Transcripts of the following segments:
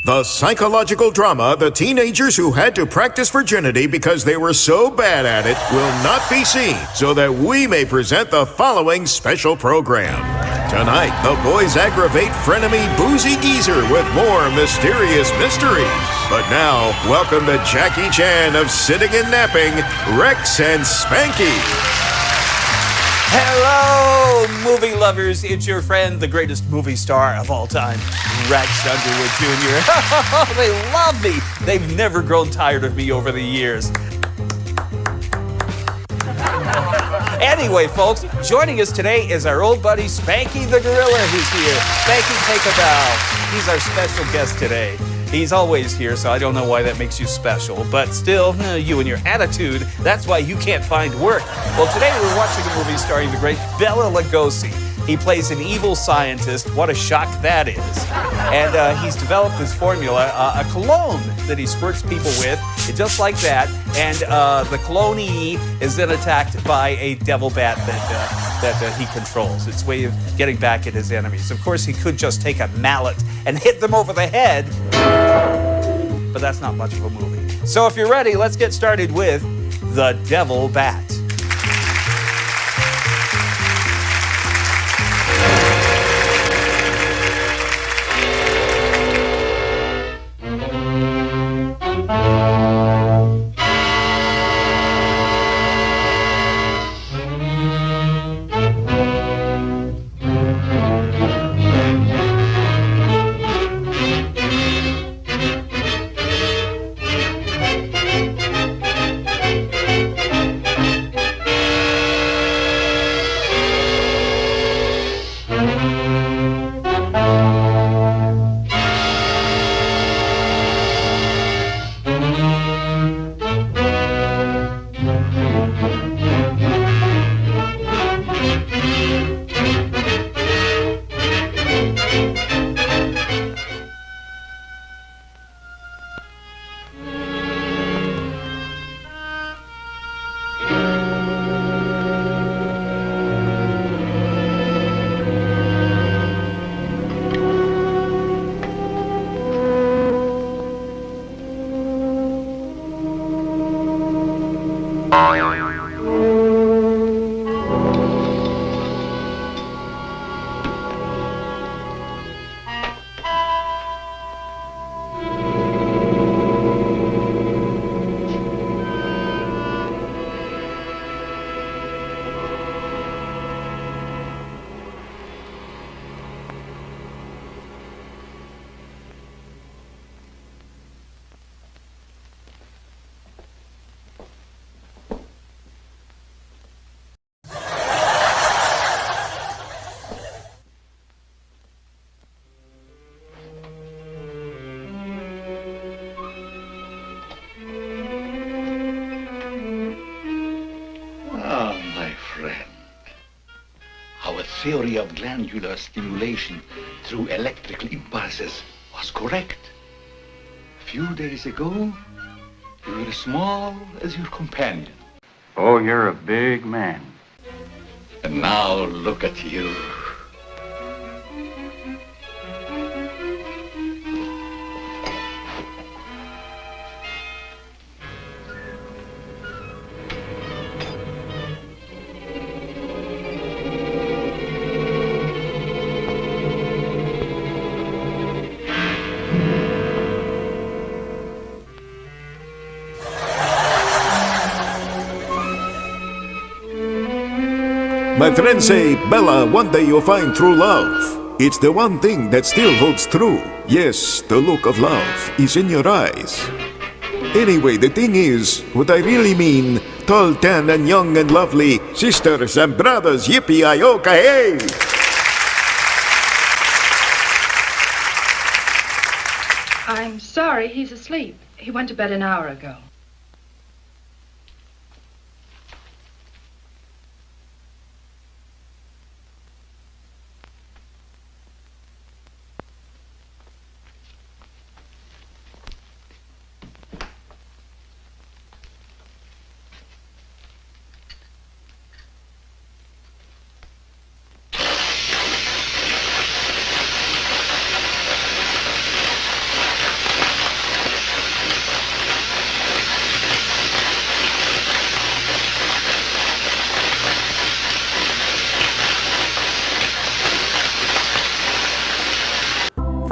The psychological drama the teenagers who had to practice virginity because they were so bad at it will not be seen, so that we may present the following special program. Tonight, the boys aggravate frenemy Boozy Geezer with more mysterious mysteries. But now, welcome to Jackie Chan of Sitting and Napping, Rex and Spanky. Hello, movie lovers. It's your friend, the greatest movie star of all time, Rex Underwood Jr. They love me. They've never grown tired of me over the years. Anyway, folks, joining us today is our old buddy Spanky the Gorilla, who's here. Spanky, take a bow. He's our special guest today. He's always here, so I don't know why that makes you special. But still, you and your attitude, that's why you can't find work. Well, today we're watching a movie starring the great Bela Lugosi. He plays an evil scientist. What a shock that is. And he's developed this formula, a cologne that he squirts people with, just like that. And the cologne-y is then attacked by a devil bat that he controls. It's a way of getting back at his enemies. Of course, he could just take a mallet and hit them over the head, but that's not much of a movie. So if you're ready, let's get started with The Devil Bat. Theory of glandular stimulation through electrical impulses was correct. A few days ago, you were as small as your companion. Oh, you're a big man. And now look at you. My friends say, Bella, one day you'll find true love. It's the one thing that still holds true. Yes, the look of love is in your eyes. Anyway, the thing is, what I really mean, tall, tan, and young and lovely, sisters and brothers, yippee-i-o-ka-hey! I'm sorry, he's asleep. He went to bed an hour ago.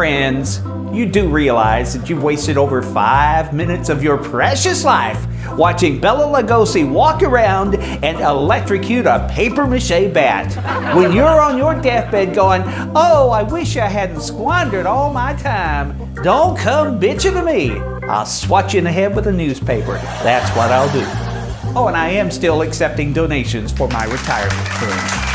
Friends, you do realize that you've wasted over 5 minutes of your precious life watching Bela Lugosi walk around and electrocute a papier-mâché bat. When you're on your deathbed going, oh, I wish I hadn't squandered all my time, don't come bitching to me. I'll swat you in the head with a newspaper. That's what I'll do. Oh, and I am still accepting donations for my retirement fund.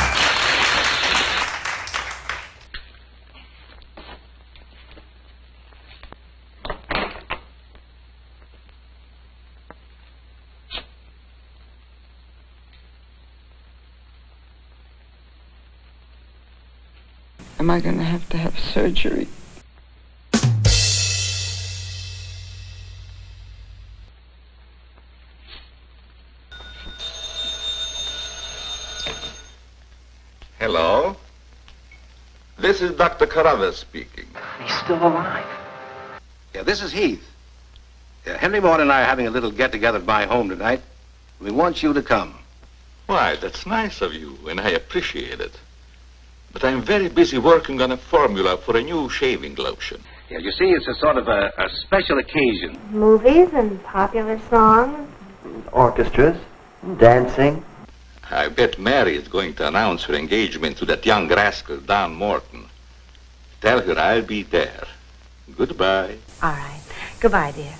Am I going to have surgery? Hello? This is Dr. Carruthers speaking. He's still alive. Yeah, this is Heath. Henry Morton and I are having a little get-together at my home tonight. We want you to come. Why, that's nice of you, and I appreciate it. But I'm very busy working on a formula for a new shaving lotion. Yeah, you see, it's a sort of a special occasion. Movies and popular songs. Orchestras, dancing. I bet Mary is going to announce her engagement to that young rascal, Don Morton. Tell her I'll be there. Goodbye. All right. Goodbye, dear.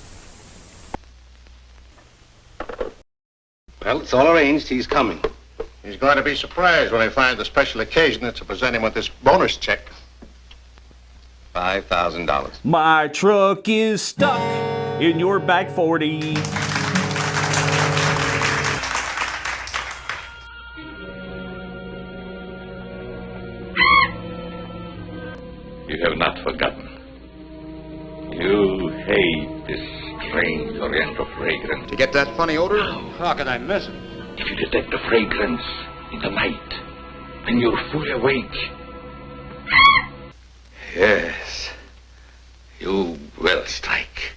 Well, it's all arranged. He's coming. He's going to be surprised when he finds the special occasion that's to present him with this bonus check. $5,000. My truck is stuck in your back 40. You have not forgotten. You hate this strange oriental fragrance. To get that funny odor? How could I miss it? If you detect the fragrance in the night, when you're fully awake. Yes. You will strike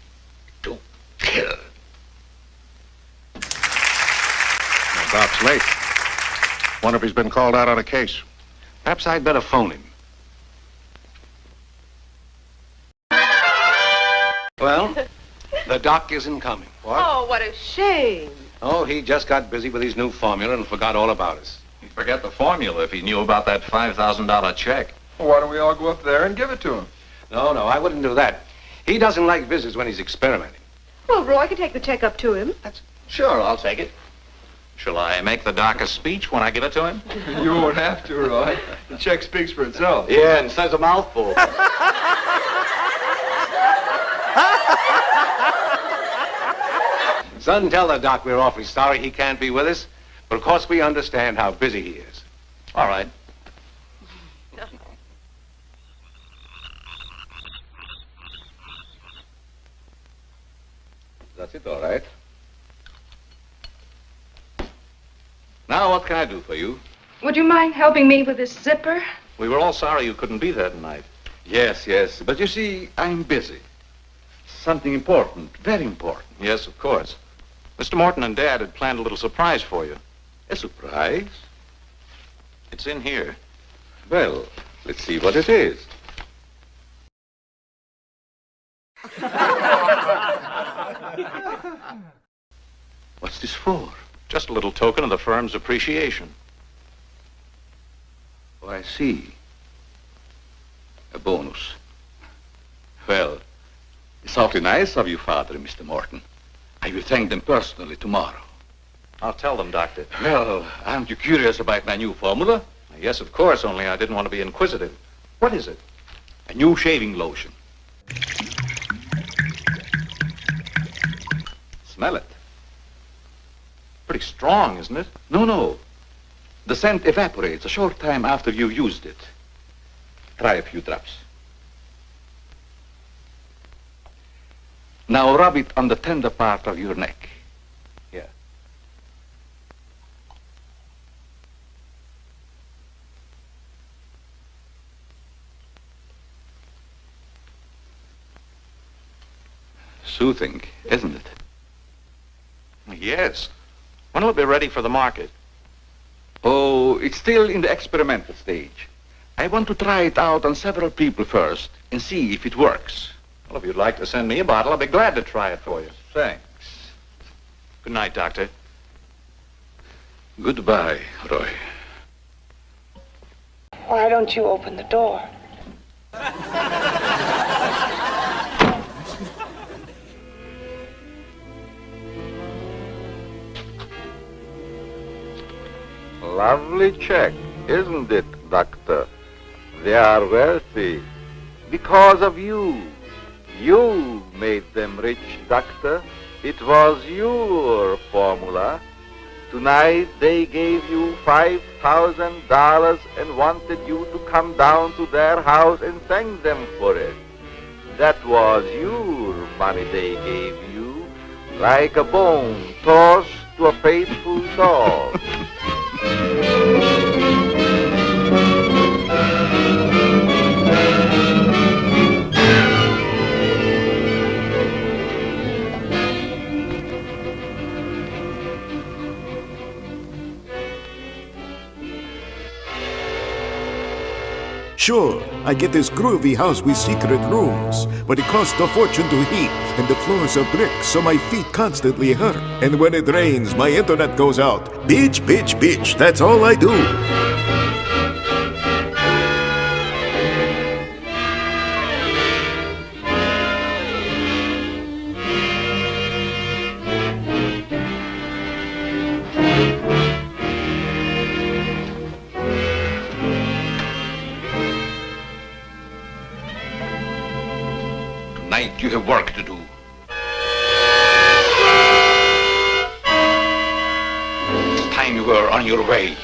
to kill. Doc's late. Wonder if he's been called out on a case. Perhaps I'd better phone him. Well, the doc isn't coming. What? Oh, what a shame. Oh, he just got busy with his new formula and forgot all about us. He'd forget the formula if he knew about that $5,000 check. Well, why don't we all go up there and give it to him? No, I wouldn't do that. He doesn't like visits when he's experimenting. Well, Roy can take the check up to him. Sure, I'll take it. Shall I make the doc a speech when I give it to him? You won't have to, Roy. The check speaks for itself. Yeah, and says a mouthful. Son, tell the doc we're awfully sorry he can't be with us, but of course we understand how busy he is. All right. That's it, all right. Now, what can I do for you? Would you mind helping me with this zipper? We were all sorry you couldn't be there tonight. Yes, but you see, I'm busy. Something important, very important. Yes, of course. Mr. Morton and Dad had planned a little surprise for you. A surprise? It's in here. Well, let's see what it is. What's this for? Just a little token of the firm's appreciation. Oh, I see. A bonus. Well, it's awfully nice of you, Father and Mr. Morton. I will thank them personally tomorrow. I'll tell them, Doctor. Well, aren't you curious about my new formula? Yes, of course, only I didn't want to be inquisitive. What is it? A new shaving lotion. Smell it. Pretty strong, isn't it? No. The scent evaporates a short time after you used it. Try a few drops. Now rub it on the tender part of your neck. Here. Soothing, isn't it? Yes. When will it be ready for the market? Oh, it's still in the experimental stage. I want to try it out on several people first, and see if it works. Well, if you'd like to send me a bottle, I'll be glad to try it for you. Thanks. Good night, Doctor. Goodbye, Roy. Why don't you open the door? Lovely check, isn't it, Doctor? They are wealthy because of you. You made them rich, Doctor. It was your formula. Tonight they gave you $5,000 and wanted you to come down to their house and thank them for it. That was your money they gave you, like a bone tossed to a faithful dog. Sure, I get this groovy house with secret rooms, but it costs a fortune to heat, and the floors are brick, so my feet constantly hurt. And when it rains, my internet goes out. Bitch, bitch, bitch, that's all I do. Tonight you have work to do. It's time you were on your way.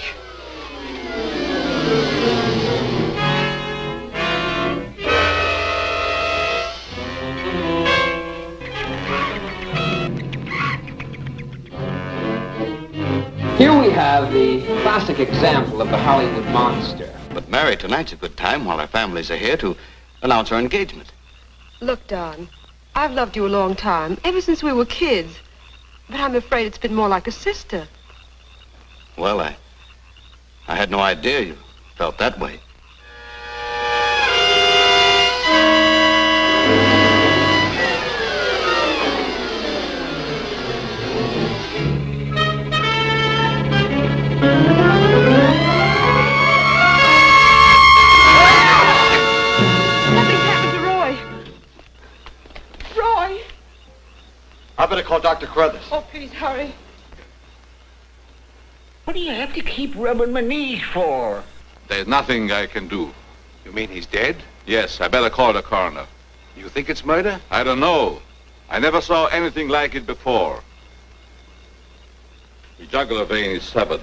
Here we have the classic example of the Hollywood monster. But Mary, tonight's a good time while our families are here to announce our engagement. Look, Don, I've loved you a long time, ever since we were kids. But I'm afraid it's been more like a sister. Well, I had no idea you felt that way. I better call Dr. Carruthers. Oh, please hurry. What do you have to keep rubbing my knees for? There's nothing I can do. You mean he's dead? Yes, I better call the coroner. You think it's murder? I don't know. I never saw anything like it before. The jugular vein is severed.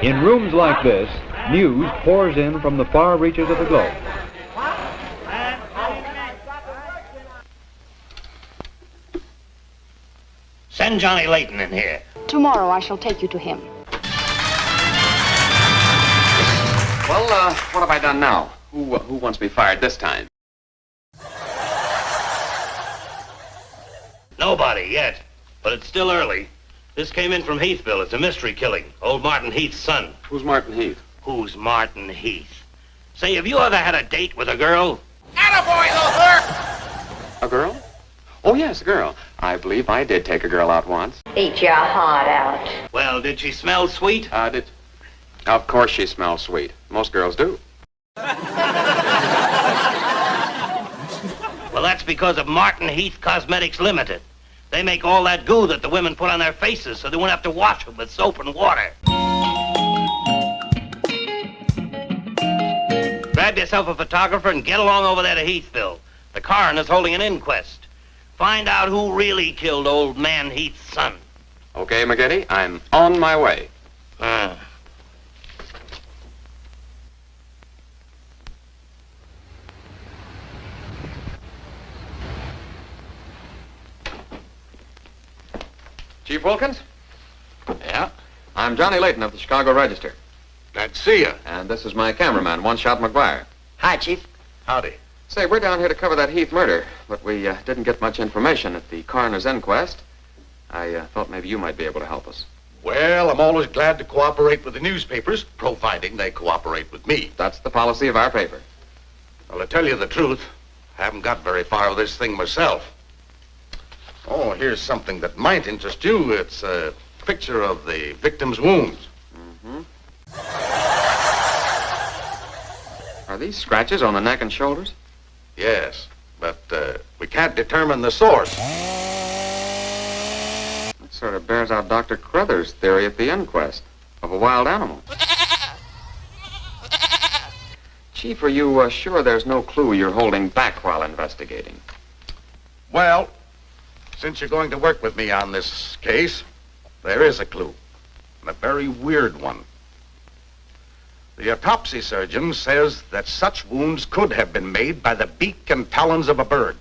In rooms like this, news pours in from the far reaches of the globe. Send Johnny Layton in here. Tomorrow I shall take you to him. Well, what have I done now? Who wants me fired this time? Nobody yet, but it's still early. This came in from Heathville. It's a mystery killing. Old Martin Heath's son. Who's Martin Heath? Who's Martin Heath? Say, have you ever had a date with a girl? Attaboy, Luther! A girl? Oh, yes, a girl. I believe I did take a girl out once. Eat your heart out. Well, did she smell sweet? Of course she smells sweet. Most girls do. Well, that's because of Martin Heath Cosmetics Limited. They make all that goo that the women put on their faces so they won't have to wash them with soap and water. Grab yourself a photographer and get along over there to Heathville. The coroner's holding an inquest. Find out who really killed old man Heath's son. Okay, McGetty, I'm on my way. Chief Wilkins? Yeah? I'm Johnny Layton of the Chicago Register. Glad to see you. And this is my cameraman, One Shot McGuire. Hi, Chief. Howdy. Say, we're down here to cover that Heath murder, but we didn't get much information at the coroner's inquest. I thought maybe you might be able to help us. Well, I'm always glad to cooperate with the newspapers, providing they cooperate with me. That's the policy of our paper. Well, to tell you the truth, I haven't got very far with this thing myself. Oh, here's something that might interest you. It's a picture of the victim's wounds. Are these scratches on the neck and shoulders? Yes, but we can't determine the source. That sort of bears out Dr. Crothers' theory at the inquest of a wild animal. Chief, are you sure there's no clue you're holding back while investigating? Well, since you're going to work with me on this case, there is a clue, and a very weird one. The autopsy surgeon says that such wounds could have been made by the beak and talons of a bird.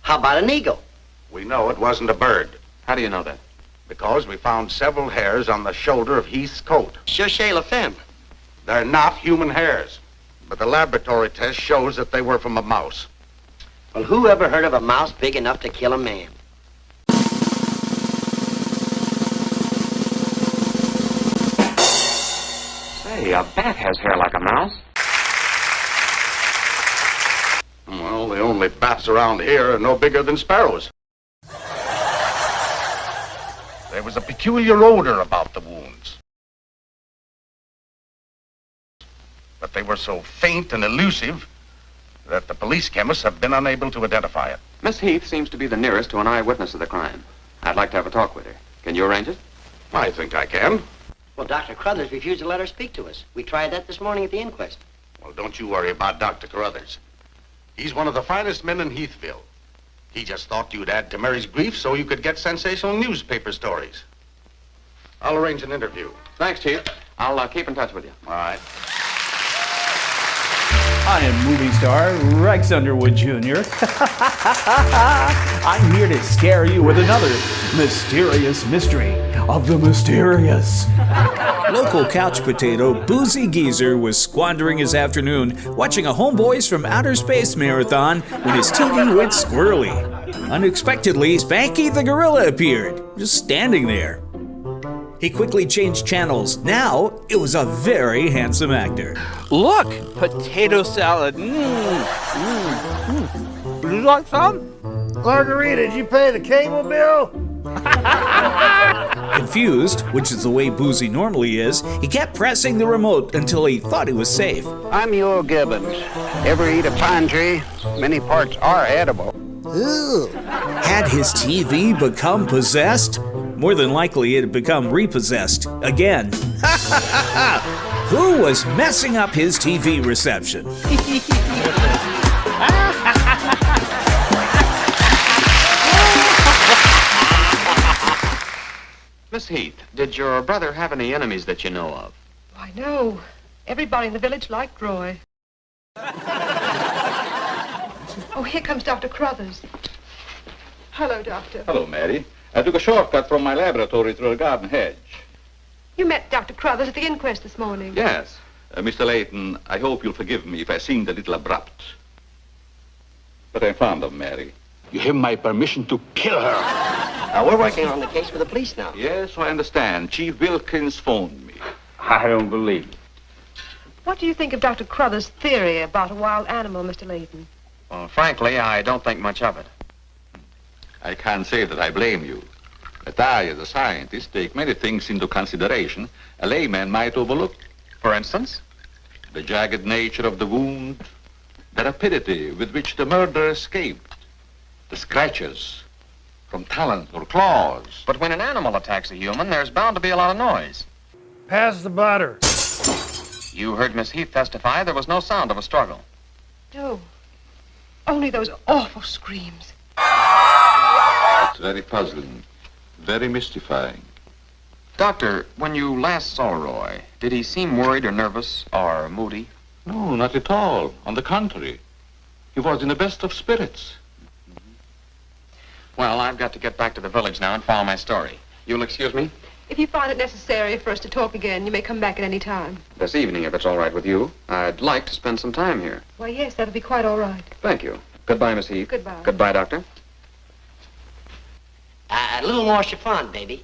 How about an eagle? We know it wasn't a bird. How do you know that? Because we found several hairs on the shoulder of Heath's coat. Cherchez la femme. They're not human hairs, but the laboratory test shows that they were from a mouse. Well, who ever heard of a mouse big enough to kill a man? Say, a bat has hair like a mouse. Well, the only bats around here are no bigger than sparrows. There was a peculiar odor about the wounds. But they were so faint and elusive that the police chemists have been unable to identify it. Miss Heath seems to be the nearest to an eyewitness of the crime. I'd like to have a talk with her. Can you arrange it? I think I can. Well, Dr. Crothers refused to let her speak to us. We tried that this morning at the inquest. Well, don't you worry about Dr. Carruthers. He's one of the finest men in Heathville. He just thought you'd add to Mary's grief so you could get sensational newspaper stories. I'll arrange an interview. Thanks, Chief. I'll keep in touch with you. All right. I am movie star Rex Underwood Jr. I'm here to scare you with another mysterious mystery of the mysterious. Local couch potato Boozy Geezer was squandering his afternoon watching a Homeboys from Outer Space marathon when his TV went squirrely. Unexpectedly, Spanky the Gorilla appeared, just standing there. He quickly changed channels. Now, it was a very handsome actor. Look, potato salad. Would you like some? Margarita, did you pay the cable bill? Confused, which is the way Boozy normally is, he kept pressing the remote until he thought he was safe. I'm Yule Gibbons. Ever eat a pine tree? Many parts are edible. Ooh. Had his TV become possessed? More than likely, it had become repossessed again. Who was messing up his TV reception? Miss Heath, did your brother have any enemies that you know of? Why, no. Everybody in the village liked Roy. Oh, here comes Dr. Crothers. Hello, Doctor. Hello, Mary. I took a shortcut from my laboratory through a garden hedge. You met Dr. Crothers at the inquest this morning. Yes. Mr. Layton, I hope you'll forgive me if I seemed a little abrupt. But I'm fond of Mary. You have my permission to kill her. We're working on the case with the police now. Yes, I understand. Chief Wilkins phoned me. I don't believe it. What do you think of Dr. Crothers' theory about a wild animal, Mr. Layton? Well, frankly, I don't think much of it. I can't say that I blame you. But I, as a scientist, take many things into consideration a layman might overlook. For instance? The jagged nature of the wound, the rapidity with which the murderer escaped, the scratches from talons or claws. But when an animal attacks a human, there's bound to be a lot of noise. Pass the butter. You heard Miss Heath testify there was no sound of a struggle. No. Only those awful screams. It's very puzzling, very mystifying. Doctor, when you last saw Roy, did he seem worried or nervous or moody? No, not at all. On the contrary. He was in the best of spirits. Well, I've got to get back to the village now and follow my story. You'll excuse me? If you find it necessary for us to talk again, you may come back at any time. This evening, if it's all right with you. I'd like to spend some time here. Why, yes, that'll be quite all right. Thank you. Goodbye, Miss Heath. Goodbye. Goodbye, Doctor. A little more chiffon, baby.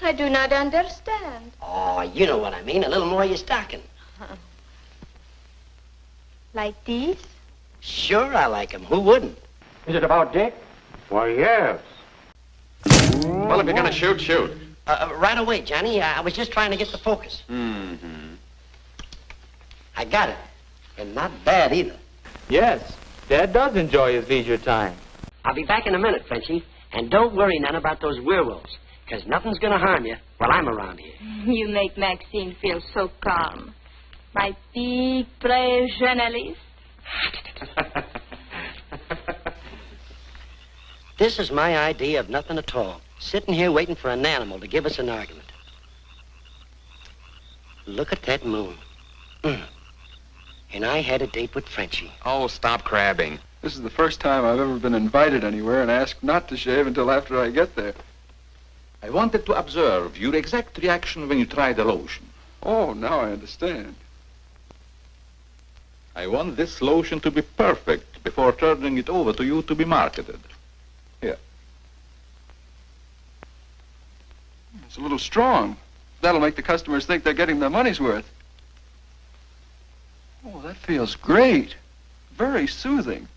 I do not understand. Oh, you know what I mean. A little more of your stocking. Like these? Sure, I like 'em. Who wouldn't? Is it about Dick? Why, yes. Well, if you're gonna shoot, shoot. Right away, Johnny. I was just trying to get the focus. Mm-hmm. I got it. And not bad either. Yes, Dad does enjoy his leisure time. I'll be back in a minute, Frenchie. And don't worry none about those werewolves, because nothing's going to harm you while I'm around here. You make Maxine feel so calm. My big, brave journalist. This is my idea of nothing at all. Sitting here waiting for an animal to give us an argument. Look at that moon. And I had a date with Frenchie. Oh, stop crabbing. This is the first time I've ever been invited anywhere and asked not to shave until after I get there. I wanted to observe your exact reaction when you tried the lotion. Oh, now I understand. I want this lotion to be perfect before turning it over to you to be marketed. Here. It's a little strong. That'll make the customers think they're getting their money's worth. Oh, that feels great. Very soothing.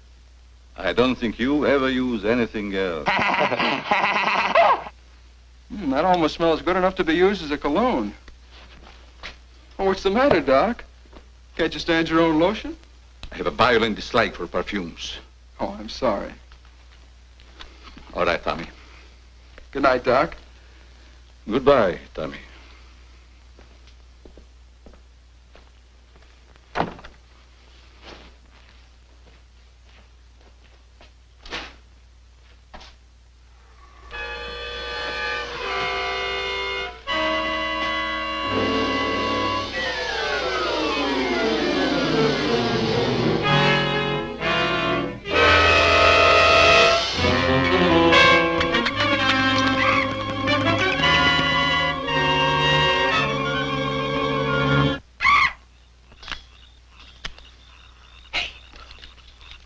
I don't think you ever use anything else. That almost smells good enough to be used as a cologne. Oh, what's the matter, Doc? Can't you stand your own lotion? I have a violent dislike for perfumes. Oh, I'm sorry. All right, Tommy. Good night, Doc. Goodbye, Tommy.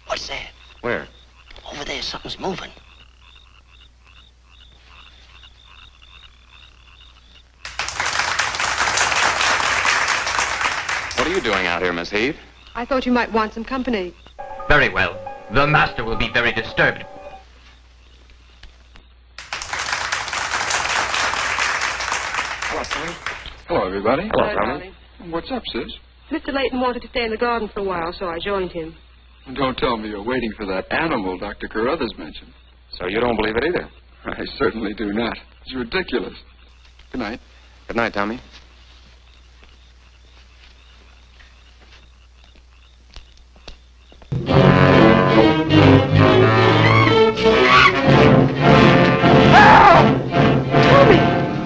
What's that? Where? Over there, something's moving. What are you doing out here, Miss Heath? I thought you might want some company. Very well. The master will be very disturbed. Hello, Tommy. Hello, everybody. Hello, Tommy. What's up, sis? Mr. Layton wanted to stay in the garden for a while, so I joined him. Don't tell me you're waiting for that animal Dr. Carruthers mentioned. So you don't believe it either? I certainly do not. It's ridiculous. Good night. Good night, Tommy.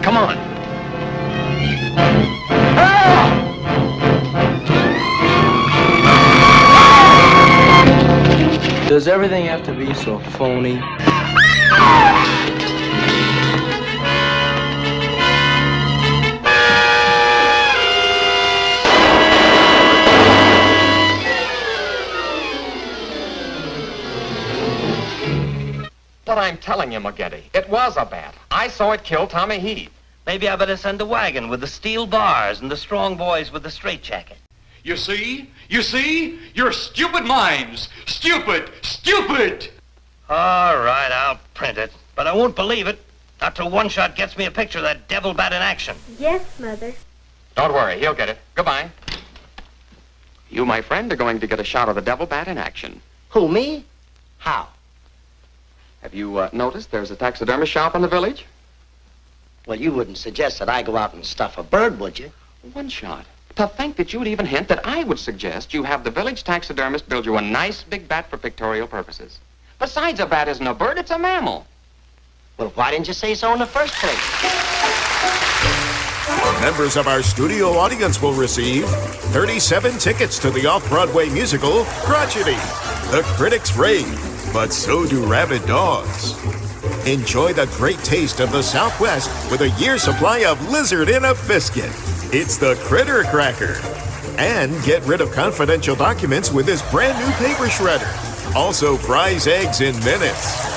Come on. Does everything have to be so phony? But I'm telling you, McGetty, it was a bat. I saw it kill Tommy Heath. Maybe I better send a wagon with the steel bars and the strong boys with the straitjacket. You see? You see? You're stupid minds. Stupid! Stupid! All right, I'll print it. But I won't believe it. Not till One Shot gets me a picture of that devil bat in action. Yes, Mother. Don't worry, he'll get it. Goodbye. You, my friend, are going to get a shot of the devil bat in action. Who, me? How? Have you noticed there's a taxidermist shop in the village? Well, you wouldn't suggest that I go out and stuff a bird, would you? One Shot. To think that you would even hint that I would suggest you have the village taxidermist build you a nice big bat for pictorial purposes. Besides, a bat isn't a bird, it's a mammal. Well, why didn't you say so in the first place? Members of our studio audience will receive 37 tickets to the off-Broadway musical, Crotchety. The critics rave, but so do rabid dogs. Enjoy the great taste of the Southwest with a year's supply of lizard in a biscuit. It's the Critter Cracker. And get rid of confidential documents with this brand new paper shredder. Also fries eggs in minutes.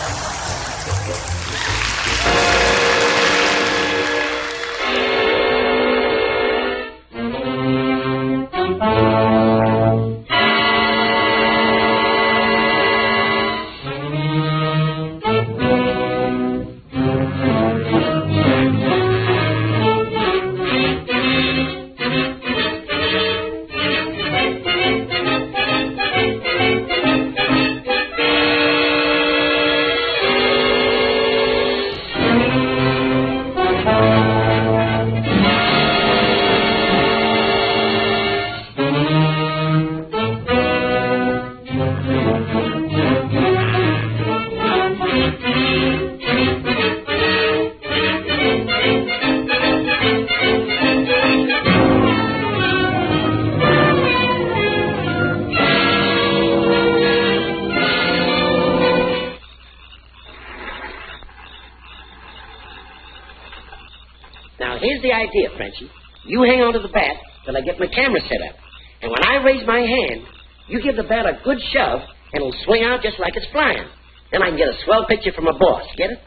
Here's the idea, Frenchie. You hang on to the bat till I get my camera set up. And when I raise my hand, you give the bat a good shove, and it'll swing out just like it's flying. Then I can get a swell picture from my boss. Get it?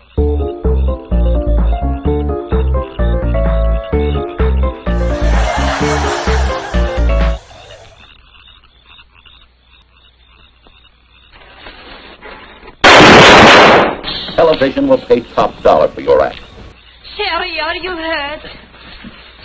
Television will pay top dollar for your act. Sherry, are you hurt?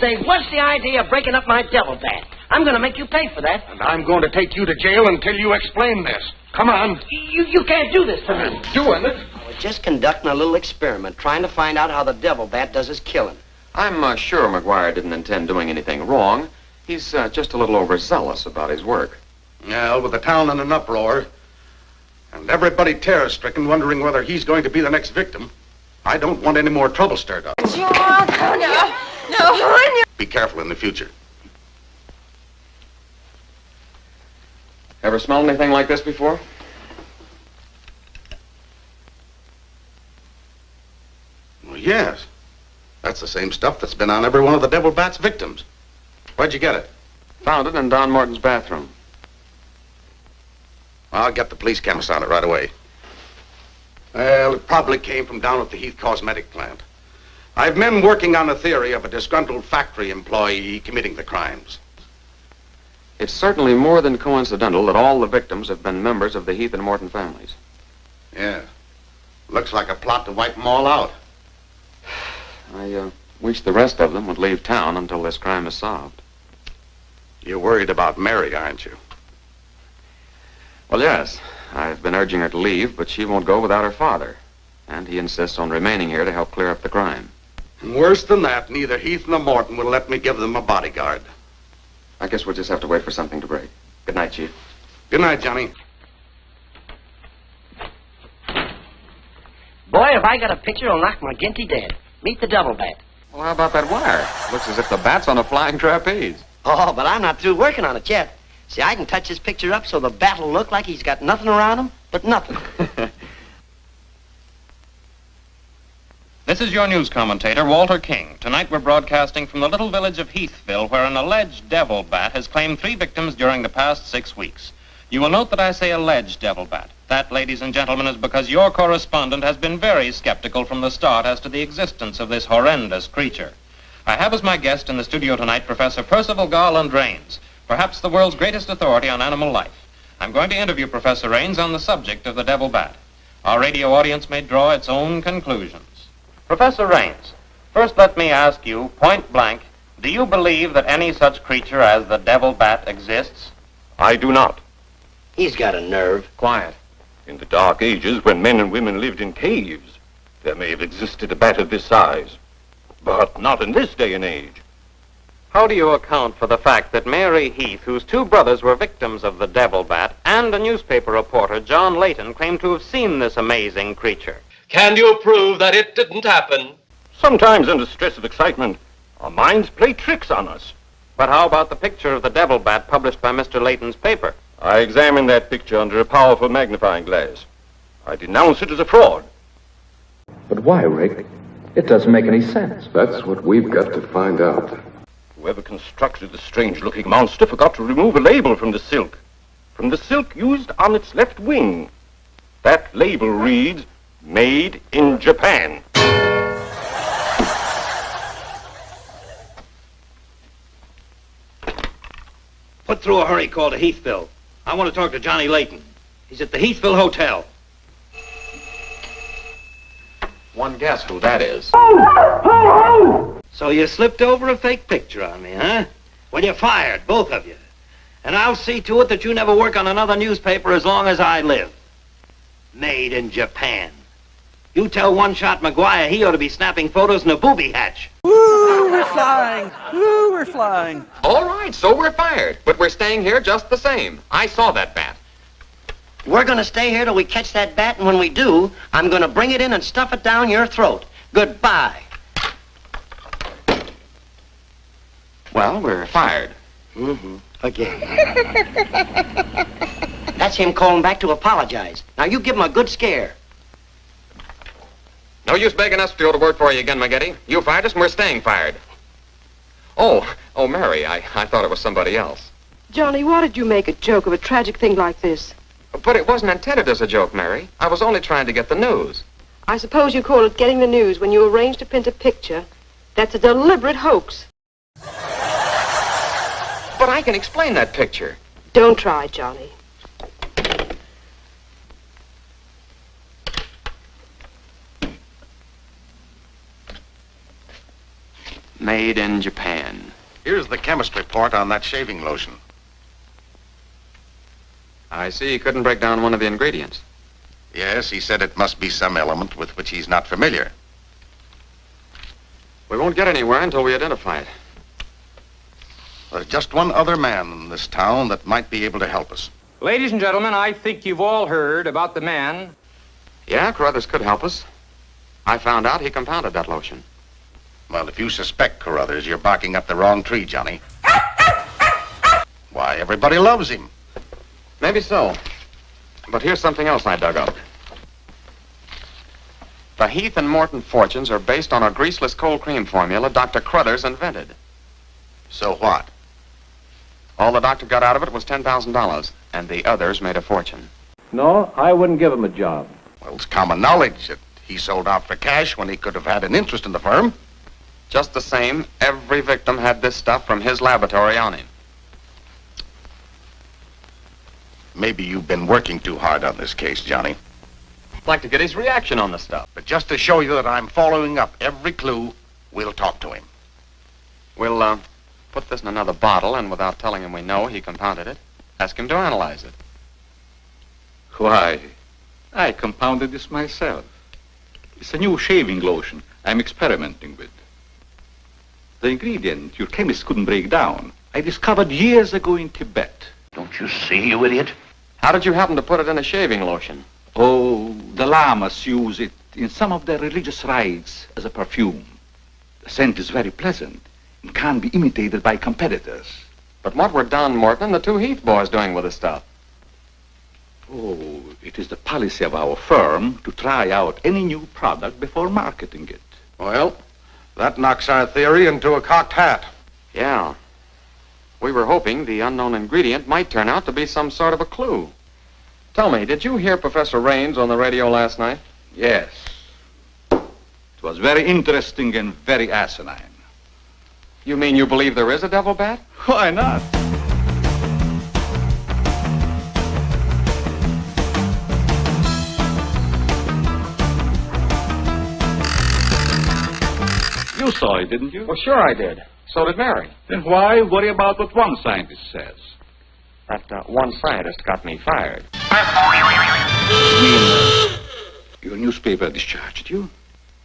Say, what's the idea of breaking up my devil bat? I'm going to make you pay for that. And I'm going to take you to jail until you explain this. Come on. You can't do this to me. Doing it? We're just conducting a little experiment, trying to find out how the devil bat does his killing. I'm sure McGuire didn't intend doing anything wrong. He's just a little overzealous about his work. Yeah, with the town in an uproar, and everybody terror-stricken, wondering whether he's going to be the next victim, I don't want any more trouble stirred up. John, no. Be careful in the future. Ever smelled anything like this before? Well, yes. That's the same stuff that's been on every one of the Devil Bat's victims. Where'd you get it? Found it in Don Morton's bathroom. I'll get the police chemist on it right away. Well, it probably came from down at the Heath Cosmetic plant. I've men working on a theory of a disgruntled factory employee committing the crimes. It's certainly more than coincidental that all the victims have been members of the Heath and Morton families. Yeah. Looks like a plot to wipe them all out. I wish the rest of them would leave town until this crime is solved. You're worried about Mary, aren't you? Well, yes. I've been urging her to leave, but she won't go without her father. And he insists on remaining here to help clear up the crime. And worse than that, neither Heath nor Morton will let me give them a bodyguard. I guess we'll just have to wait for something to break. Good night, Chief. Good night, Johnny. Boy, if I got a picture, it'll knock McGinty dead. Meet the devil bat. Well, how about that wire? Looks as if the bat's on a flying trapeze. Oh, but I'm not through working on it yet. See, I can touch his picture up so the bat will look like he's got nothing around him but nothing. This is your news commentator, Walter King. Tonight we're broadcasting from the little village of Heathville, where an alleged devil bat has claimed 3 victims during the past 6 weeks. You will note that I say alleged devil bat. That, ladies and gentlemen, is because your correspondent has been very skeptical from the start as to the existence of this horrendous creature. I have as my guest in the studio tonight Professor Percival Garland Rains, perhaps the world's greatest authority on animal life. I'm going to interview Professor Rains on the subject of the devil bat. Our radio audience may draw its own conclusions. Professor Rains, first let me ask you, point blank, do you believe that any such creature as the devil bat exists? I do not. He's got a nerve. Quiet. In the Dark Ages, when men and women lived in caves, there may have existed a bat of this size. But not in this day and age. How do you account for the fact that Mary Heath, whose 2 brothers were victims of the devil bat, and a newspaper reporter, John Layton, claimed to have seen this amazing creature? Can you prove that it didn't happen? Sometimes under stress of excitement, our minds play tricks on us. But how about the picture of the devil bat published by Mr. Layton's paper? I examined that picture under a powerful magnifying glass. I denounce it as a fraud. But why, Rick? It doesn't make any sense. That's what we've got to find out. Whoever constructed the strange-looking monster forgot to remove a label from the silk. From the silk used on its left wing. That label reads, "Made in Japan." Put through a hurry call to Heathville. I want to talk to Johnny Layton. He's at the Heathville Hotel. One guess who that is. So you slipped over a fake picture on me, huh? Well, you're fired, both of you. And I'll see to it that you never work on another newspaper as long as I live. Made in Japan. You tell One-Shot McGuire he ought to be snapping photos in a booby hatch. Woo, we're flying. Woo, we're flying. All right, so we're fired, but we're staying here just the same. I saw that bat. We're going to stay here till we catch that bat, and when we do, I'm going to bring it in and stuff it down your throat. Goodbye. Well, we're fired. Again. That's him calling back to apologize. Now, you give him a good scare. No use begging us to go to work for you again, McGetty. You fired us and we're staying fired. Oh, Mary, I thought it was somebody else. Johnny, why did you make a joke of a tragic thing like this? But it wasn't intended as a joke, Mary. I was only trying to get the news. I suppose you call it getting the news when you arrange to print a picture. That's a deliberate hoax. But I can explain that picture. Don't try, Johnny. Made in Japan. Here's the chemist report on that shaving lotion. I see he couldn't break down one of the ingredients. Yes, he said it must be some element with which he's not familiar. We won't get anywhere until we identify it. There's just one other man in this town that might be able to help us. Ladies and gentlemen, I think you've all heard about the man. Yeah, Carruthers could help us. I found out he compounded that lotion. Well, if you suspect Carruthers, you're barking up the wrong tree, Johnny. Why, everybody loves him. Maybe so. But here's something else I dug up. The Heath and Morton fortunes are based on a greaseless cold cream formula Dr. Carruthers invented. So what? All the doctor got out of it was $10,000, and the others made a fortune. No, I wouldn't give him a job. Well, it's common knowledge that he sold out for cash when he could have had an interest in the firm. Just the same, every victim had this stuff from his laboratory on him. Maybe you've been working too hard on this case, Johnny. I'd like to get his reaction on the stuff. But just to show you that I'm following up every clue, we'll talk to him. We'll, put this in another bottle, and without telling him we know he compounded it, ask him to analyze it. Why, I compounded this myself. It's a new shaving lotion I'm experimenting with. The ingredient your chemist couldn't break down, I discovered years ago in Tibet. Don't you see, you idiot? How did you happen to put it in a shaving lotion? Oh, the lamas use it in some of their religious rites as a perfume. The scent is very pleasant and can be imitated by competitors. But what were Don Morton and the two Heath boys doing with the stuff? Oh, it is the policy of our firm to try out any new product before marketing it. Well, that knocks our theory into a cocked hat. Yeah. We were hoping the unknown ingredient might turn out to be some sort of a clue. Tell me, did you hear Professor Raines on the radio last night? Yes. It was very interesting and very asinine. You mean you believe there is a devil bat? Why not? You saw it, didn't you? Well, sure I did. So did Mary. Then why worry about what one scientist says? That one scientist got me fired. Your newspaper discharged you?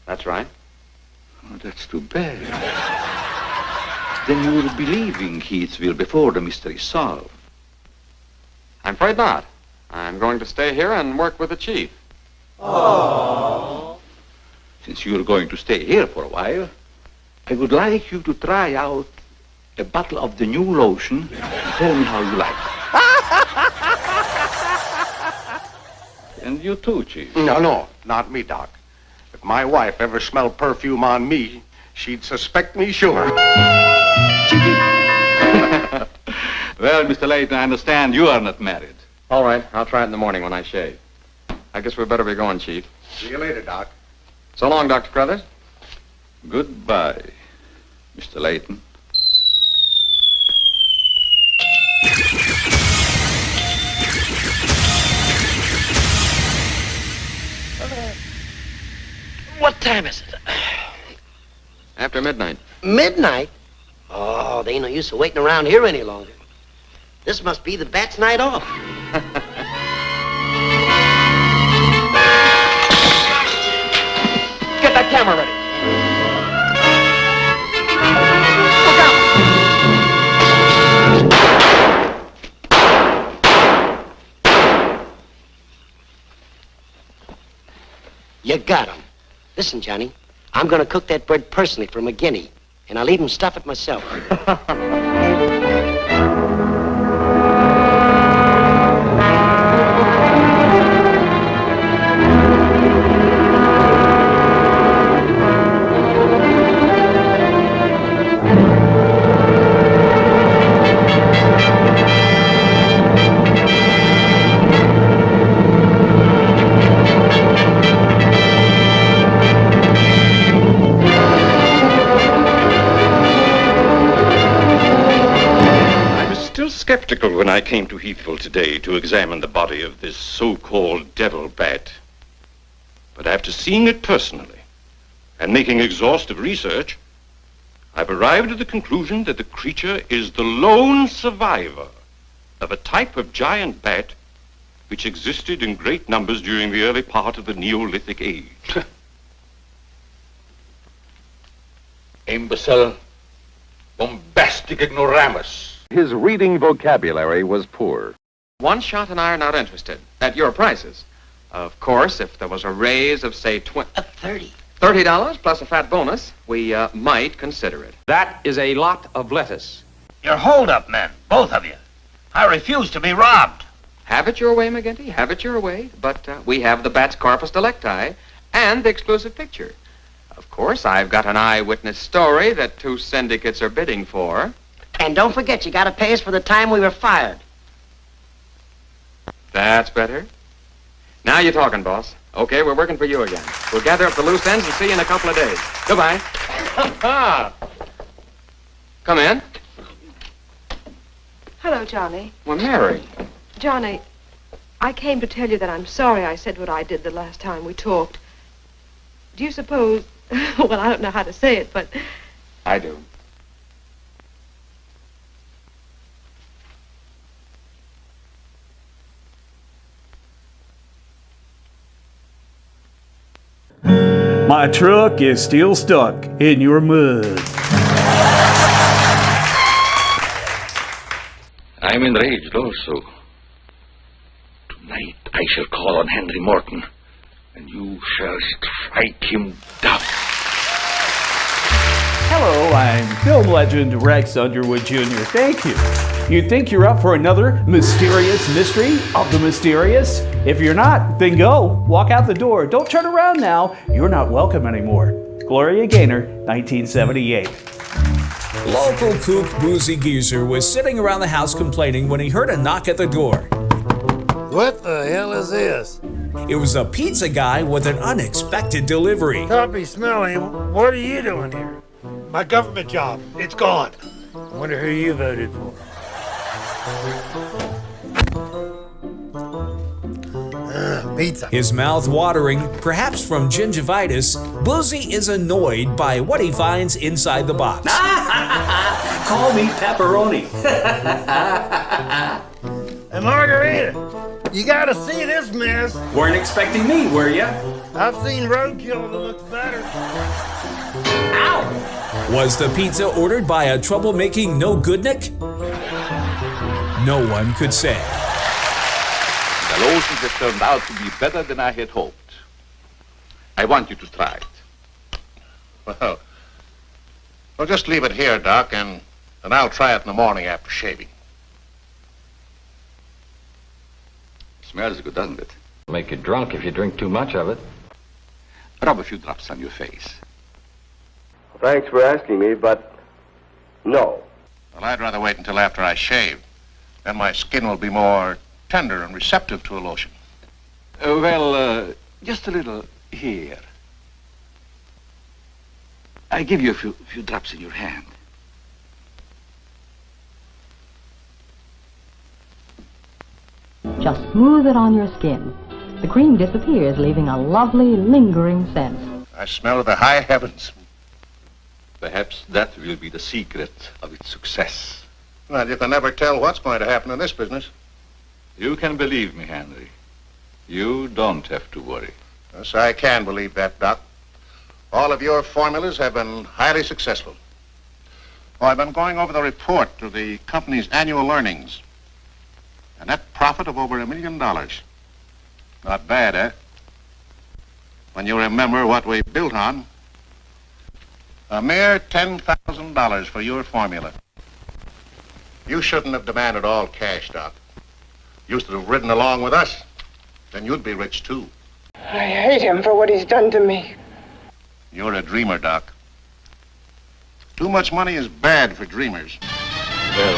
That's right. Oh, that's too bad. Then you will be leaving Heathville before the mystery is solved. I'm afraid not. I'm going to stay here and work with the chief. Oh. Since you're going to stay here for a while, I would like you to try out a bottle of the new lotion and tell me how you like it. And you too, Chief. No, not me, Doc. If my wife ever smelled perfume on me, she'd suspect me sure. Well, Mr. Layton, I understand you are not married. All right, I'll try it in the morning when I shave. I guess we better be going, Chief. See you later, Doc. So long, Dr. Carruthers. Goodbye, Mr. Layton. time is it? After midnight. Midnight? Oh, they ain't no use of waiting around here any longer. This must be the bat's night off. Get that camera ready. You got him. Listen, Johnny, I'm gonna cook that bird personally for McGinney, and I'll even stuff it myself. Skeptical when I came to Heathville today to examine the body of this so-called devil bat. But after seeing it personally and making exhaustive research, I've arrived at the conclusion that the creature is the lone survivor of a type of giant bat which existed in great numbers during the early part of the Neolithic age. Imbecile, bombastic ignoramus. His reading vocabulary was poor. One shot and I are not interested. At your prices. Of course, if there was a raise of, say, $30 plus a fat bonus, we might consider it. That is a lot of lettuce. You're hold-up men, both of you. I refuse to be robbed. Have it your way, McGinty. Have it your way. But we have the bat's corpus delicti and the exclusive picture. Of course, I've got an eyewitness story that 2 syndicates are bidding for. And don't forget, you gotta pay us for the time we were fired. That's better. Now you're talking, boss. Okay, we're working for you again. We'll gather up the loose ends and see you in a couple of days. Goodbye. Come in. Hello, Johnny. Well, Mary. Johnny, I came to tell you that I'm sorry I said what I did the last time we talked. Do you suppose... well, I don't know how to say it, but... I do. My truck is still stuck in your mud. I'm enraged also. Tonight I shall call on Henry Morton, and you shall strike him down. Hello, I'm film legend Rex Underwood Jr. Thank you. You think you're up for another mysterious mystery of the mysterious? If you're not, then go. Walk out the door. Don't turn around now. You're not welcome anymore. Gloria Gaynor, 1978. Local kook Boozy Geezer was sitting around the house complaining when he heard a knock at the door. What the hell is this? It was a pizza guy with an unexpected delivery. Copy Smelly, what are you doing here? My government job, it's gone. I wonder who you voted for. Pizza. His mouth watering, perhaps from gingivitis, Boozy is annoyed by what he finds inside the box. Call me pepperoni. And Margarita, you gotta see this mess. Weren't expecting me, were ya? I've seen roadkill that looks better. Ow! Was the pizza ordered by a troublemaking no-goodnik? No one could say. The lotion has turned out to be better than I had hoped. I want you to try it. Well, just leave it here, Doc, and I'll try it in the morning after shaving. Smells good, doesn't it? Make you drunk if you drink too much of it. Rub a few drops on your face. Thanks for asking me, but no. Well, I'd rather wait until after I shave. Then my skin will be more tender and receptive to a lotion. Just a little here. I give you a few drops in your hand. Just smooth it on your skin. The cream disappears, leaving a lovely, lingering scent. I smell the high heavens. Perhaps that will be the secret of its success. Well, you can never tell what's going to happen in this business. You can believe me, Henry. You don't have to worry. Yes, I can believe that, Doc. All of your formulas have been highly successful. Oh, I've been going over the report of the company's annual earnings. A net profit of over $1 million. Not bad, eh? When you remember what we built on. A mere $10,000 for your formula. You shouldn't have demanded all cash, Doc. You should have ridden along with us. Then you'd be rich, too. I hate him for what he's done to me. You're a dreamer, Doc. Too much money is bad for dreamers. Well,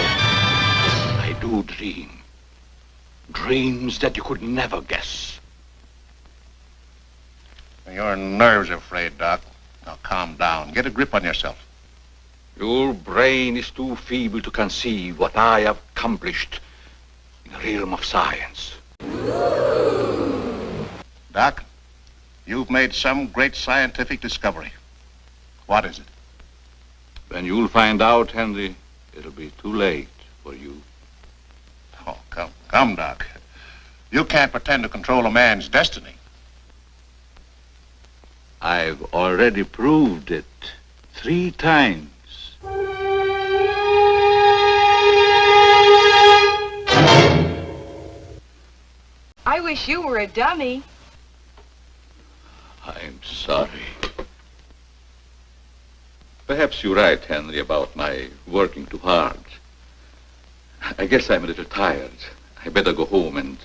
I do dream. Dreams that you could never guess. Your nerves are frayed, Doc. Now calm down. Get a grip on yourself. Your brain is too feeble to conceive what I have accomplished in the realm of science. Doc, you've made some great scientific discovery. What is it? When you'll find out, Henry, it'll be too late for you. Oh, come, Doc. You can't pretend to control a man's destiny. I've already proved it 3 times. I wish you were a dummy. I'm sorry. Perhaps you're right, Henry, about my working too hard. I guess I'm a little tired. I better go home and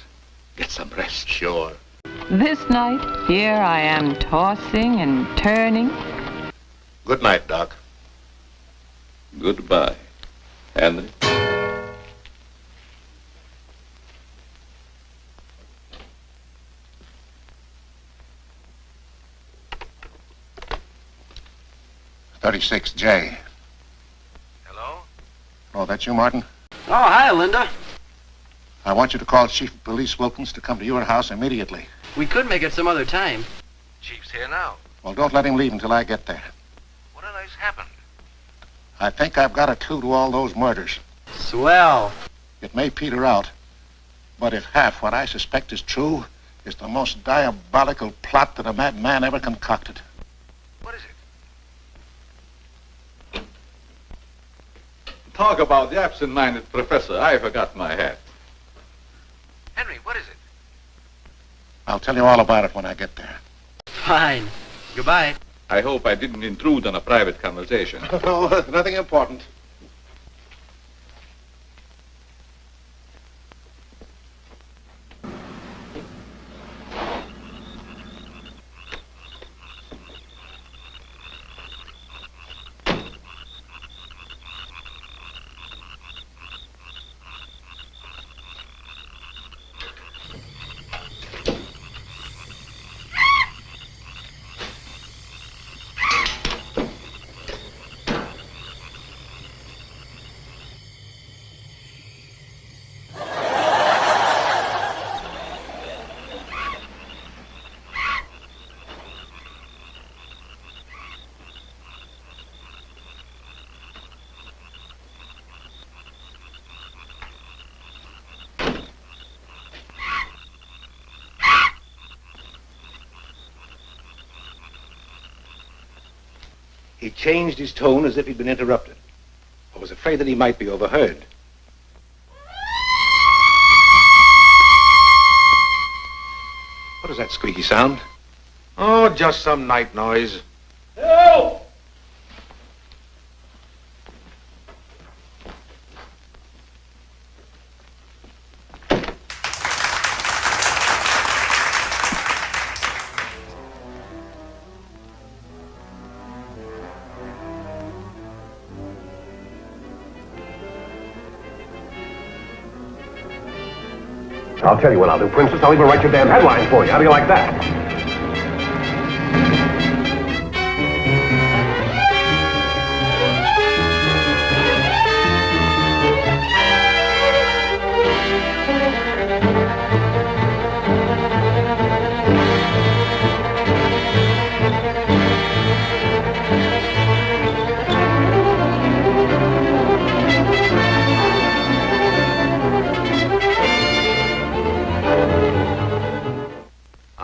get some rest. Sure. This night, here I am tossing and turning. Good night, Doc. Goodbye, Henry. $36J. Hello? Oh, that's you, Martin? Oh, hi, Linda. I want you to call Chief of Police Wilkins to come to your house immediately. We could make it some other time. Chief's here now. Well, don't let him leave until I get there. What on earth's happened? I think I've got a clue to all those murders. Swell. It may peter out, but if half what I suspect is true, it's the most diabolical plot that a madman ever concocted. What is it? Talk about the absent-minded professor. I forgot my hat. Henry, what is it? I'll tell you all about it when I get there. Fine. Goodbye. I hope I didn't intrude on a private conversation. Oh, nothing important. He changed his tone as if he'd been interrupted. I was afraid that he might be overheard. What is that squeaky sound? Oh, just some night noise. Help! I'll tell you what I'll do, Princess. I'll even write your damn headlines for you. How do you like that?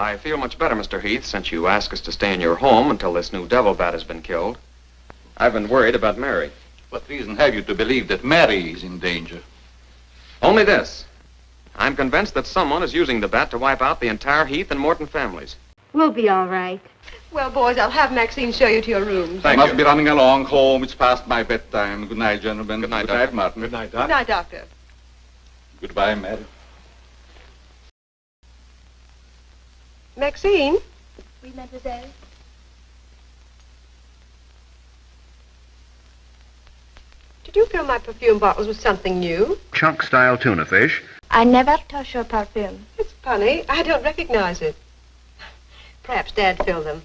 I feel much better, Mr. Heath, since you asked us to stay in your home until this new devil bat has been killed. I've been worried about Mary. What reason have you to believe that Mary is in danger? Only this. I'm convinced that someone is using the bat to wipe out the entire Heath and Morton families. We'll be all right. Well, boys, I'll have Maxine show you to your rooms. I must be running along home. It's past my bedtime. Good night, gentlemen. Good night, Good night, Martin. Good night, Good Doc. night, Doctor. Goodbye, Mary. Maxine? Oui, mademoiselle. Did you fill my perfume bottles with something new? Chunk-style tuna fish. I never touch your perfume. It's funny. I don't recognize it. Perhaps Dad filled them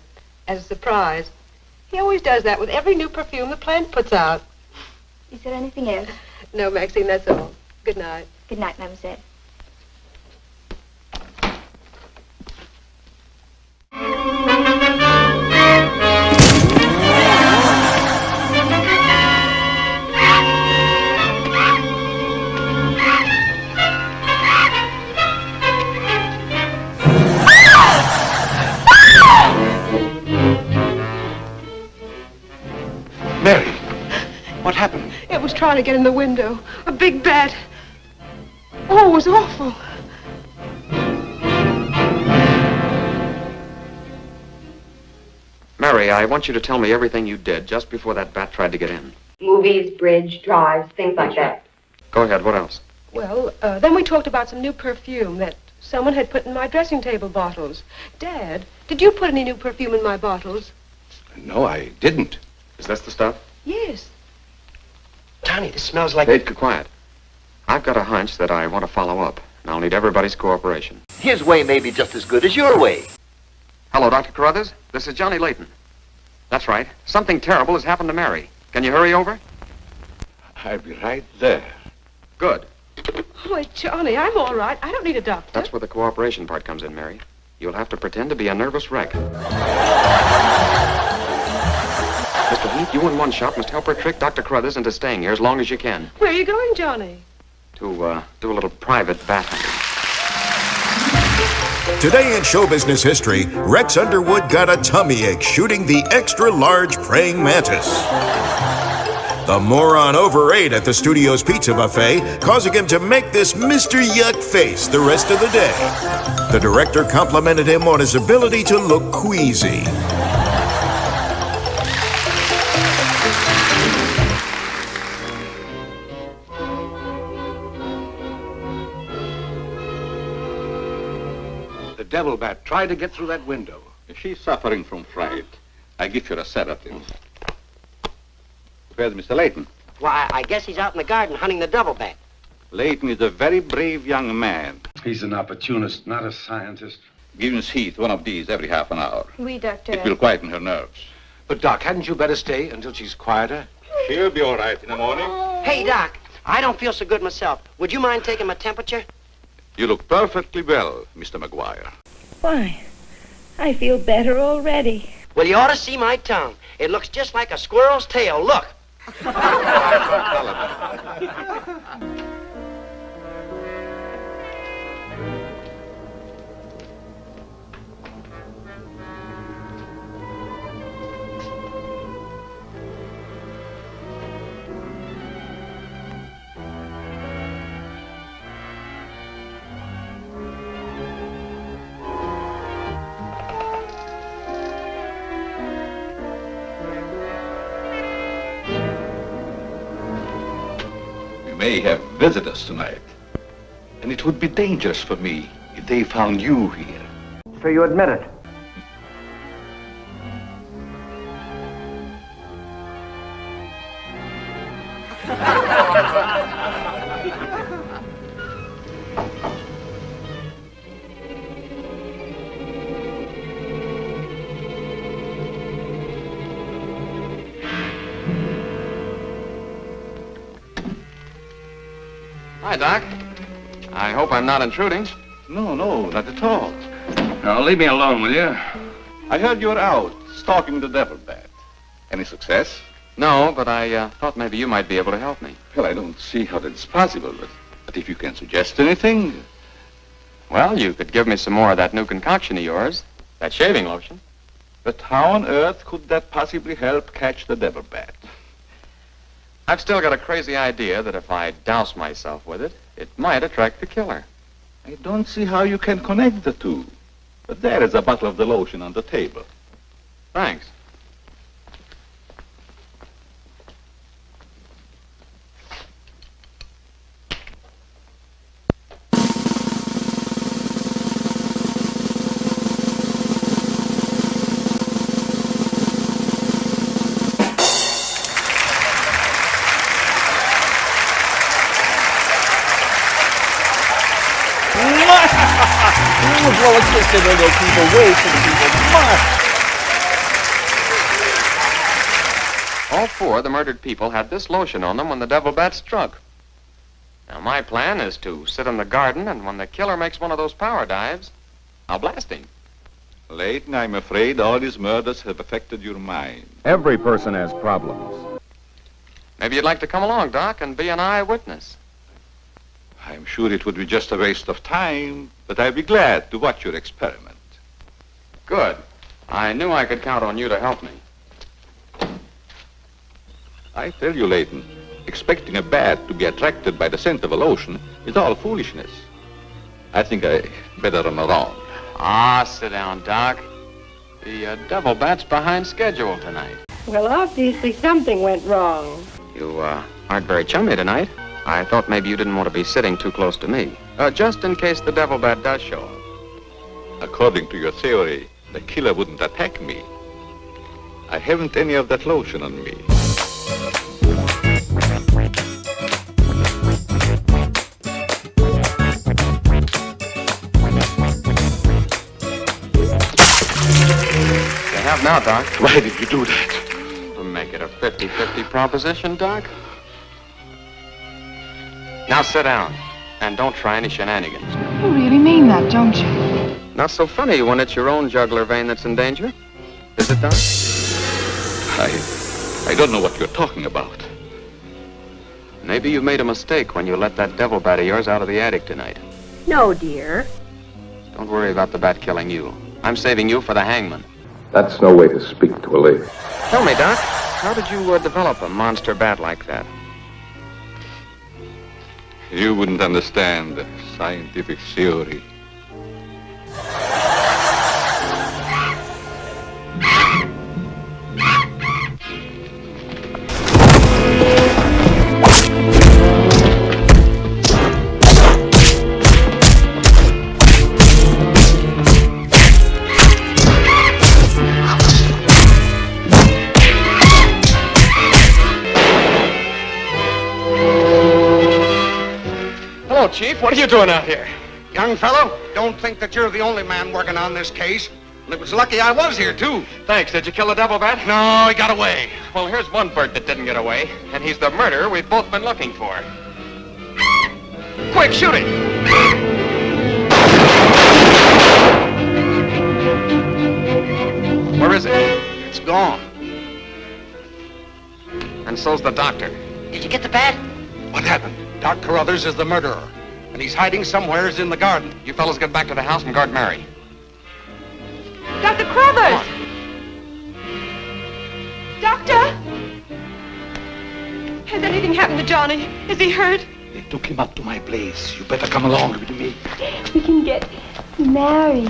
as a surprise. He always does that with every new perfume the plant puts out. Is there anything else? No, Maxine, that's all. Good night. Good night, mademoiselle. Mary, what happened? It was trying to get in the window. A big bat. Oh, it was awful. Mary, I want you to tell me everything you did just before that bat tried to get in. Movies, bridge, drives, things like that. Go ahead, what else? Well, then we talked about some new perfume that someone had put in my dressing table bottles. Dad, did you put any new perfume in my bottles? No, I didn't. Is this the stuff? Yes. Tony, this smells like... Hey, quiet. I've got a hunch that I want to follow up, and I'll need everybody's cooperation. His way may be just as good as your way. Hello, Dr. Carruthers. This is Johnny Layton. That's right. Something terrible has happened to Mary. Can you hurry over? I'll be right there. Good. Oh, Johnny, I'm all right. I don't need a doctor. That's where the cooperation part comes in, Mary. You'll have to pretend to be a nervous wreck. Mr. Heath, you in one shot must help her trick Dr. Carruthers into staying here as long as you can. Where are you going, Johnny? To, do a little private bat hunting. Today in show business history, Rex Underwood got a tummy ache shooting the extra-large praying mantis. The moron overate at the studio's pizza buffet, causing him to make this Mr. Yuck face the rest of the day. The director complimented him on his ability to look queasy. The devil bat tried to get through that window. If she's suffering from fright, I give her a sedative. Where's Mr. Layton? Why, I guess he's out in the garden hunting the devil bat. Layton is a very brave young man. He's an opportunist, not a scientist. Give Miss Heath one of these every half an hour. Oui, doctor. It will quieten her nerves. But, Doc, hadn't you better stay until she's quieter? She'll be all right in the morning. Hey, Doc, I don't feel so good myself. Would you mind taking my temperature? You look perfectly well, Mr. McGuire. Why, I feel better already. Well, you ought to see my tongue. It looks just like a squirrel's tail. Look. May have visitors tonight. And it would be dangerous for me if they found you here. So you admit it? Hi, Doc. I hope I'm not intruding. No, not at all. Now, leave me alone, will you? I heard you were out stalking the devil bat. Any success? No, but I thought maybe you might be able to help me. Well, I don't see how that's possible, but if you can suggest anything... Well, you could give me some more of that new concoction of yours, that shaving lotion. But how on earth could that possibly help catch the devil bat? I've still got a crazy idea that if I douse myself with it, it might attract the killer. I don't see how you can connect the two. But there is a bottle of the lotion on the table. Thanks. Roller coaster little people, way some people. All four of the murdered people had this lotion on them when the devil bat struck. Now, my plan is to sit in the garden, and when the killer makes one of those power dives, I'll blast him. Leighton, I'm afraid all these murders have affected your mind. Every person has problems. Maybe you'd like to come along, Doc, and be an eyewitness. I'm sure it would be just a waste of time, but I'd be glad to watch your experiment. Good. I knew I could count on you to help me. I tell you, Leighton, expecting a bat to be attracted by the scent of a lotion is all foolishness. I think I better run around. Ah, sit down, Doc. The devil bat's behind schedule tonight. Well, obviously something went wrong. You aren't very chummy tonight. I thought maybe you didn't want to be sitting too close to me, just in case the devil bat does show up. According to your theory, the killer wouldn't attack me. I haven't any of that lotion on me. You have now, Doc. Why did you do that? To make it a 50-50 proposition, Doc. Now sit down, and don't try any shenanigans. You really mean that, don't you? Not so funny when it's your own jugular vein that's in danger. Is it, Doc? I don't know what you're talking about. Maybe you made a mistake when you let that devil bat of yours out of the attic tonight. No, dear. Don't worry about the bat killing you. I'm saving you for the hangman. That's no way to speak to a lady. Tell me, Doc, how did you develop a monster bat like that? You wouldn't understand the scientific theory. Hello, Chief. What are you doing out here? Young fellow, don't think that you're the only man working on this case. And it was lucky I was here, too. Thanks. Did you kill the devil bat? No, he got away. Well, here's one bird that didn't get away, and he's the murderer we've both been looking for. Quick, shoot him! Where is it? It's gone. And so's the doctor. Did you get the bat? What happened? Doc Carruthers is the murderer, and he's hiding somewheres in the garden. You fellas get back to the house and guard Mary. Dr. Carruthers! Doctor! Has anything happened to Johnny? Is he hurt? They took him up to my place. You better come along with me. We can get married.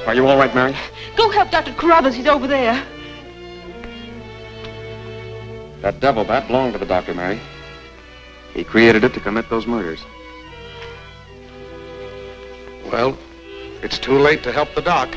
Are you all right, Mary? Go help Dr. Carruthers. He's over there. That devil bat belonged to the doctor, Mary. He created it to commit those murders. Well, it's too late to help the doc.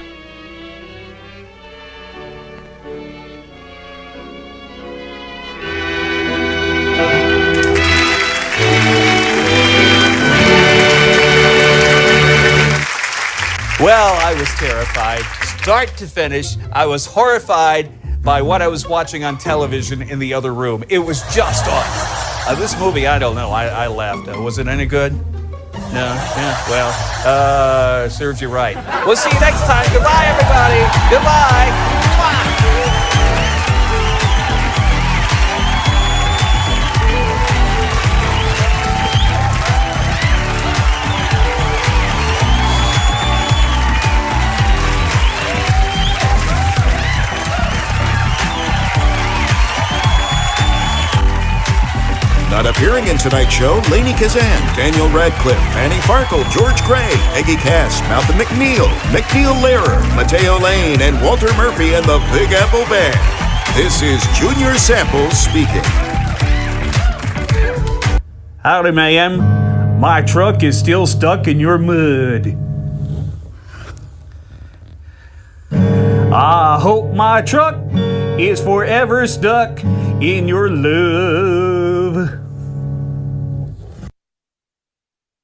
Well, I was terrified. Start to finish, I was horrified by what I was watching on television in the other room. It was just awful. This movie, I don't know. I laughed. Was it any good? Well, serves you right. We'll see you next time. Goodbye, everybody. Goodbye. Not appearing in tonight's show, Lainey Kazan, Daniel Radcliffe, Annie Farkle, George Gray, Eggy Cass, Malcolm McNeil, McNeil Lehrer, Mateo Lane, and Walter Murphy and the Big Apple Band. This is Junior Samples speaking. Howdy, ma'am. My truck is still stuck in your mud. I hope my truck is forever stuck in your love.